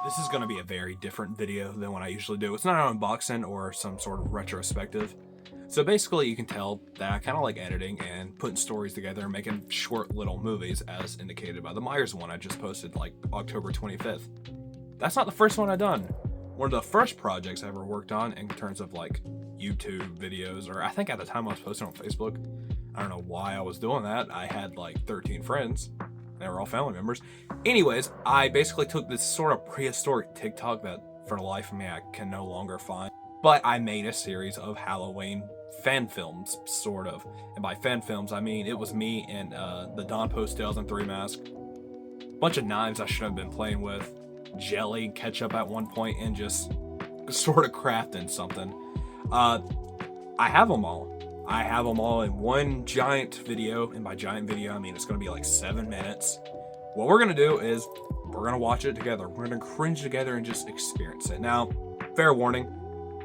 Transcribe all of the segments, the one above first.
This is going to be a very different video than what I usually do. It's not an unboxing or some sort of retrospective. So basically you can tell that I kind of like editing and putting stories together and making short little movies as indicated by the Myers one I just posted like October 25th. That's not the first one I've done. One of the first projects I ever worked on in terms of like YouTube videos, or I think at the time I was posting on Facebook. I don't know why I was doing that. I had like 13 friends. They were all family members. Anyways, I basically took this sort of prehistoric TikTok that for the life of me I can no longer find. But I made a series of Halloween fan films, sort of. And by fan films, I mean it was me in the Don Post 2003 mask. Bunch of knives I shouldn't have been playing with. Jelly, ketchup at one point, and just sort of crafting something. I have them all. I have them all in one giant video, and by giant video I mean it's going to be like 7 minutes. What we're going to do is we're going to watch it together. We're going to cringe together and just experience it. Now, fair warning,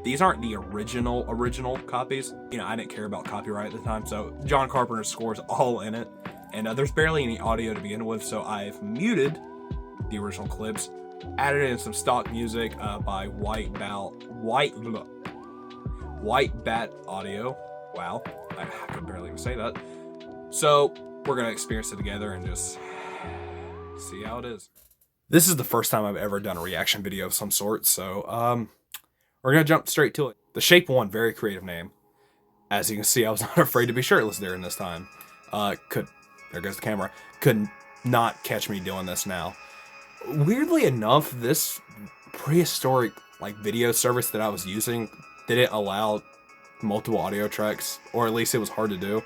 these aren't the original copies. You know, I didn't care about copyright at the time, so John Carpenter's score is all in it, and there's barely any audio to begin with, so I've muted the original clips, added in some stock music by White Bat Audio. Wow, I could barely even say that. So we're gonna experience it together and just see how it is. This is the first time I've ever done a reaction video of some sort, so we're gonna jump straight to it. The Shape One, very creative name. As you can see, I was not afraid to be shirtless during this time. There goes the camera. Could not catch me doing this now. Weirdly enough, this prehistoric like video service that I was using didn't allow multiple audio tracks, or at least it was hard to do.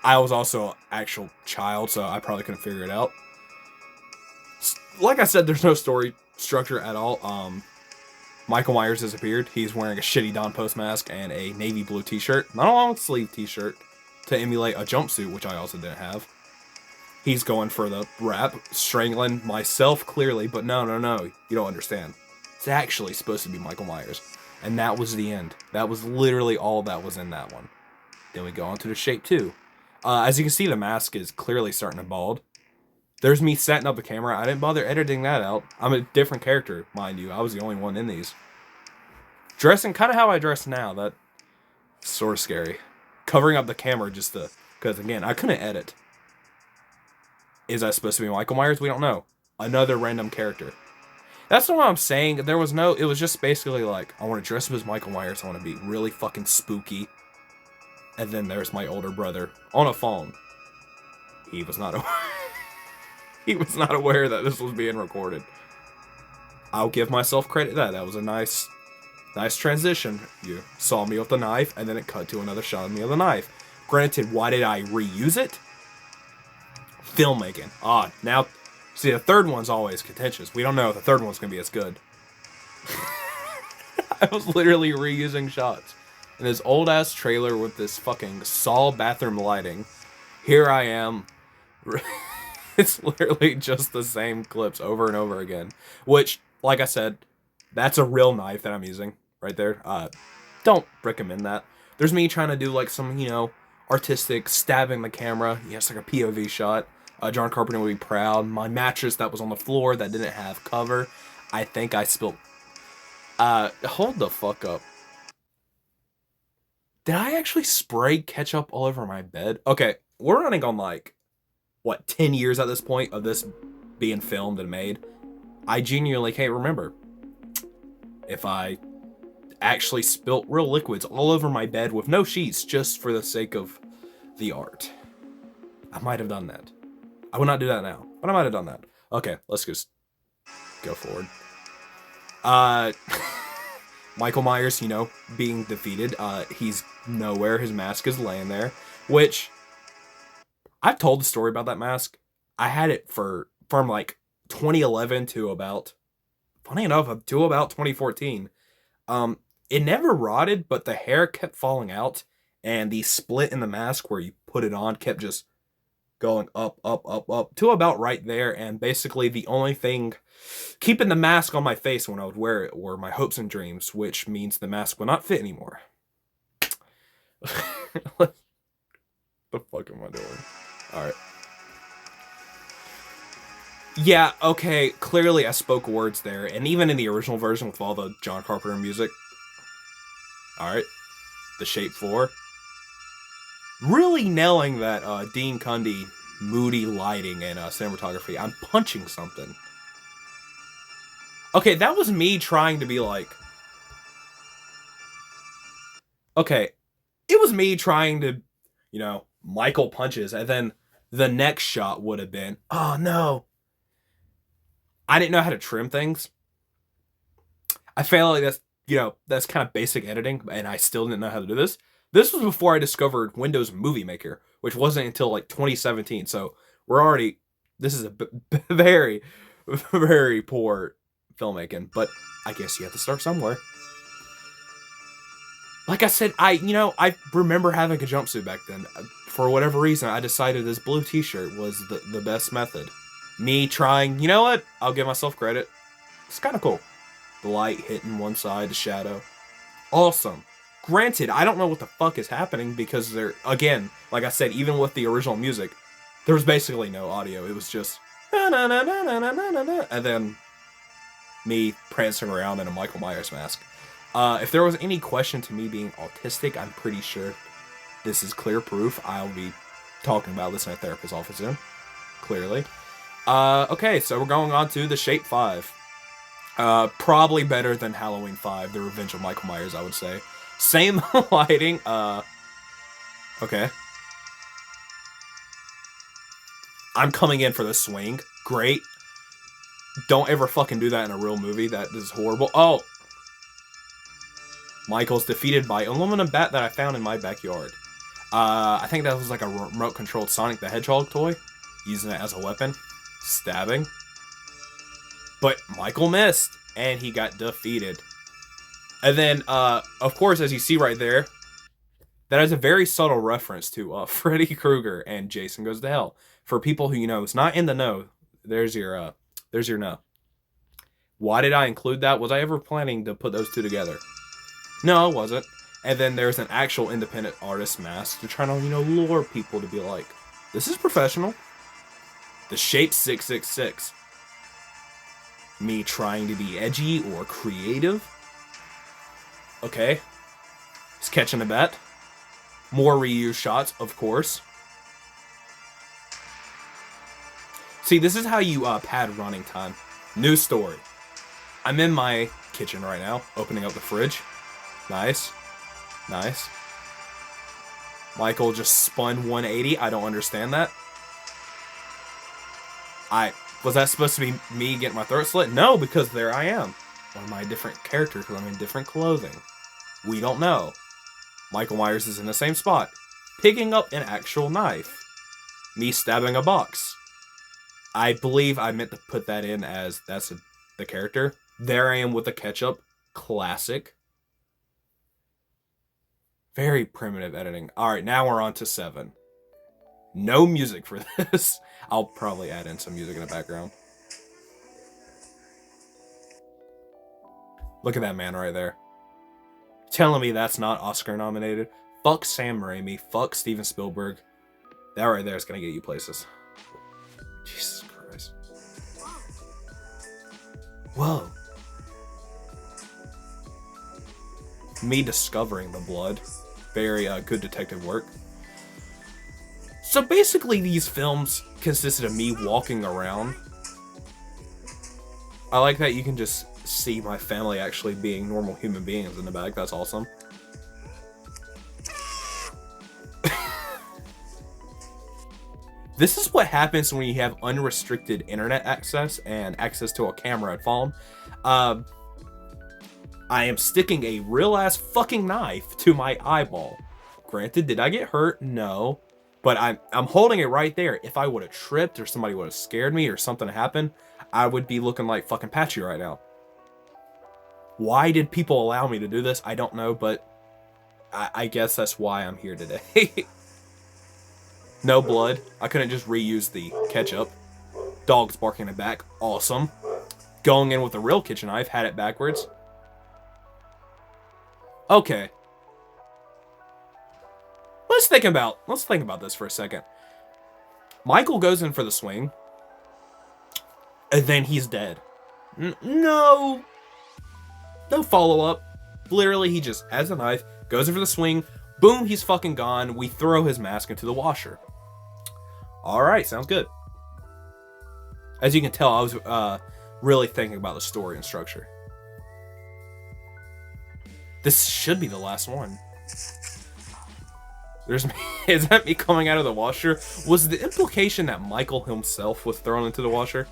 I was also an actual child, so I probably couldn't figure it out. Like I said, there's no story structure at all. Michael Myers has appeared. He's wearing a shitty Don Post mask and a navy blue t-shirt, not a long sleeve t-shirt, to emulate a jumpsuit, which I also didn't have. He's going for the rap, strangling myself clearly, but no, you don't understand. It's actually supposed to be Michael Myers. And that was the end. That was literally all that was in that one. Then we go on to the Shape 2. As you can see, the mask is clearly starting to bald. There's me setting up the camera. I didn't bother editing that out. I'm a different character, mind you. I was the only one in these. Dressing kind of how I dress now. That's sort of scary. Covering up the camera just to... Because, again, I couldn't edit. Is that supposed to be Michael Myers? We don't know. Another random character. That's not what I'm saying. There was no... It was just basically like, I want to dress up as Michael Myers. I want to be really fucking spooky. And then there's my older brother on a phone. He was not aware. He was not aware that this was being recorded. I'll give myself credit that was a nice transition. You saw me with the knife, and then it cut to another shot of me with the knife. Granted, why did I reuse it? Filmmaking. Now, see, the third one's always contentious. We don't know if the third one's going to be as good. I was literally reusing shots. In this old-ass trailer with this fucking Saw bathroom lighting, here I am. It's literally just the same clips over and over again. Which, like I said, that's a real knife that I'm using right there. Don't recommend that. There's me trying to do like some, artistic stabbing the camera. Yes, like a POV shot. John Carpenter would be proud. My mattress that was on the floor that didn't have cover. I think I spilled... hold the fuck up. Did I actually spray ketchup all over my bed? Okay, we're running on like, 10 years at this point of this being filmed and made. I genuinely can't remember if I actually spilt real liquids all over my bed with no sheets just for the sake of the art. I might have done that. I would not do that now, but I might have done that. Okay, let's just go forward. Michael Myers, being defeated. He's nowhere. His mask is laying there, which I've told the story about that mask. I had it from like 2011 to about, funny enough, to about 2014. It never rotted, but the hair kept falling out, and the split in the mask where you put it on kept just going up to about right there, and basically the only thing keeping the mask on my face when I would wear it were my hopes and dreams, which means the mask will not fit anymore. What the fuck am I doing? Alright. Yeah, okay, clearly I spoke words there, and even in the original version with all the John Carpenter music. Alright, the Shape 4. Really nailing that Dean Cundy moody lighting and cinematography. I'm punching something. Okay, that was me trying to be like... Okay, it was me trying to, you know, Michael punches, and then the next shot would have been, oh no. I didn't know how to trim things. I feel like that's, you know, that's kind of basic editing, and I still didn't know how to do this. This was before I discovered Windows Movie Maker, which wasn't until like 2017. So we're already, this is a very, very poor filmmaking, but I guess you have to start somewhere. Like I said, I remember having a jumpsuit back then. For whatever reason, I decided this blue t-shirt was the best method. Me trying, you know what? I'll give myself credit. It's kind of cool. The light hitting one side, the shadow. Awesome. Granted, I don't know what the fuck is happening because there, again, like I said, even with the original music, there was basically no audio. It was just na na na na na na na na, and then me prancing around in a Michael Myers mask. If there was any question to me being autistic, I'm pretty sure this is clear proof. I'll be talking about this in a therapist's office soon. Clearly. Okay, so we're going on to the Shape 5. Probably better than Halloween 5, The Revenge of Michael Myers, I would say. Same lighting, okay. I'm coming in for the swing. Great. Don't ever fucking do that in a real movie. That is horrible. Oh! Michael's defeated by aluminum bat that I found in my backyard. I think that was like a remote-controlled Sonic the Hedgehog toy. Using it as a weapon. Stabbing. But Michael missed, and he got defeated. And then, of course, as you see right there, that is a very subtle reference to Freddy Krueger and Jason Goes to Hell. For people who, you know, is not in the know, there's your no. Why did I include that? Was I ever planning to put those two together? No, I wasn't. And then there's an actual independent artist mask to try to, you know, lure people to be like, this is professional. The Shape 666. Me trying to be edgy or creative. Okay. He's catching a bat. More reuse shots, of course. See, this is how you pad running time. New story. I'm in my kitchen right now, opening up the fridge. Nice. Nice. Michael just spun 180. I don't understand that. Was that supposed to be me getting my throat slit? No, because there I am. One of my different characters, because I'm in different clothing. We don't know. Michael Myers is in the same spot. Picking up an actual knife. Me stabbing a box. I believe I meant to put that in as that's the character. There I am with the ketchup. Classic. Very primitive editing. Alright, now we're on to 7. No music for this. I'll probably add in some music in the background. Look at that man right there. Telling me that's not Oscar nominated. Fuck Sam Raimi. Fuck Steven Spielberg. That right there is gonna get you places. Jesus Christ. Whoa. Me discovering the blood. Very good detective work. So basically these films consisted of me walking around. I like that you can just see my family actually being normal human beings in the back. That's awesome. This is what happens when you have unrestricted internet access and access to a camera and phone. I am sticking a real-ass fucking knife to my eyeball. Granted, did I get hurt? No. But I'm holding it right there. If I would have tripped or somebody would have scared me or something happened, I would be looking like fucking Patchy right now. Why did people allow me to do this? I don't know, but I guess that's why I'm here today. No blood. I couldn't just reuse the ketchup. Dogs barking in the back. Awesome. Going in with a real kitchen knife. Had it backwards. Okay. Let's think about this for a second. Michael goes in for the swing. And then he's dead. No follow-up. Literally, he just has a knife, goes over the swing, boom, he's fucking gone. We throw his mask into the washer. Alright, sounds good. As you can tell, I was really thinking about the story and structure. This should be the last one. Is that me coming out of the washer? Was the implication that Michael himself was thrown into the washer?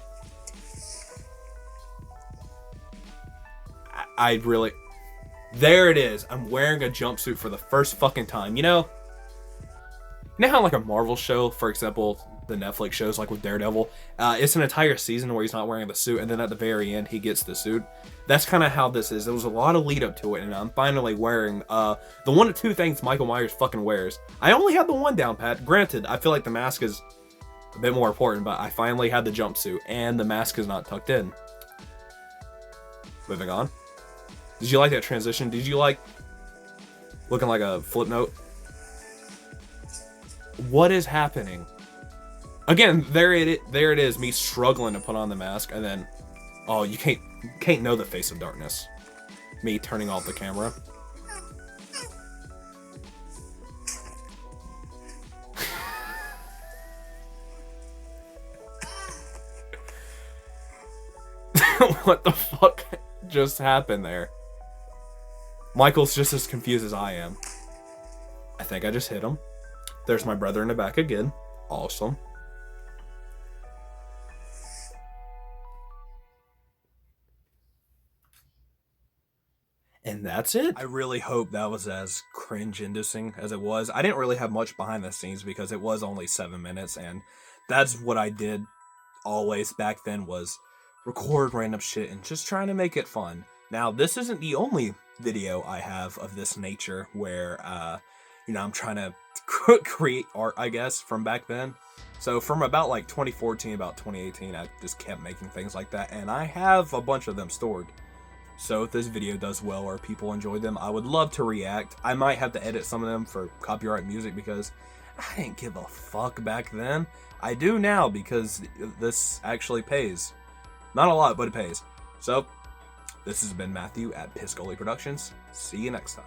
I really... There it is. I'm wearing a jumpsuit for the first fucking time. You know how like a Marvel show, for example, the Netflix shows like with Daredevil, it's an entire season where he's not wearing the suit, and then at the very end he gets the suit. That's kind of how this is. There was a lot of lead up to it, and I'm finally wearing the one of two things Michael Myers fucking wears. I only had the one down pat. Granted, I feel like the mask is a bit more important, but I finally had the jumpsuit, and the mask is not tucked in. Moving on. Did you like that transition? Did you like looking like a flip note? What is happening? Again, there it is, me struggling to put on the mask, and then, oh, you can't know the face of darkness. Me turning off the camera. What the fuck just happened there? Michael's just as confused as I am. I think I just hit him. There's my brother in the back again. Awesome. And that's it. I really hope that was as cringe-inducing as it was. I didn't really have much behind the scenes because it was only 7 minutes, and that's what I did always back then, was record random shit and just trying to make it fun. Now, this isn't the only video I have of this nature where, I'm trying to create art, I guess, from back then. So from about like 2014, about 2018, I just kept making things like that, and I have a bunch of them stored. So if this video does well or people enjoy them, I would love to react. I might have to edit some of them for copyright music because I didn't give a fuck back then. I do now because this actually pays. Not a lot, but it pays. So, this has been Matthew at Piscoli Productions. See you next time.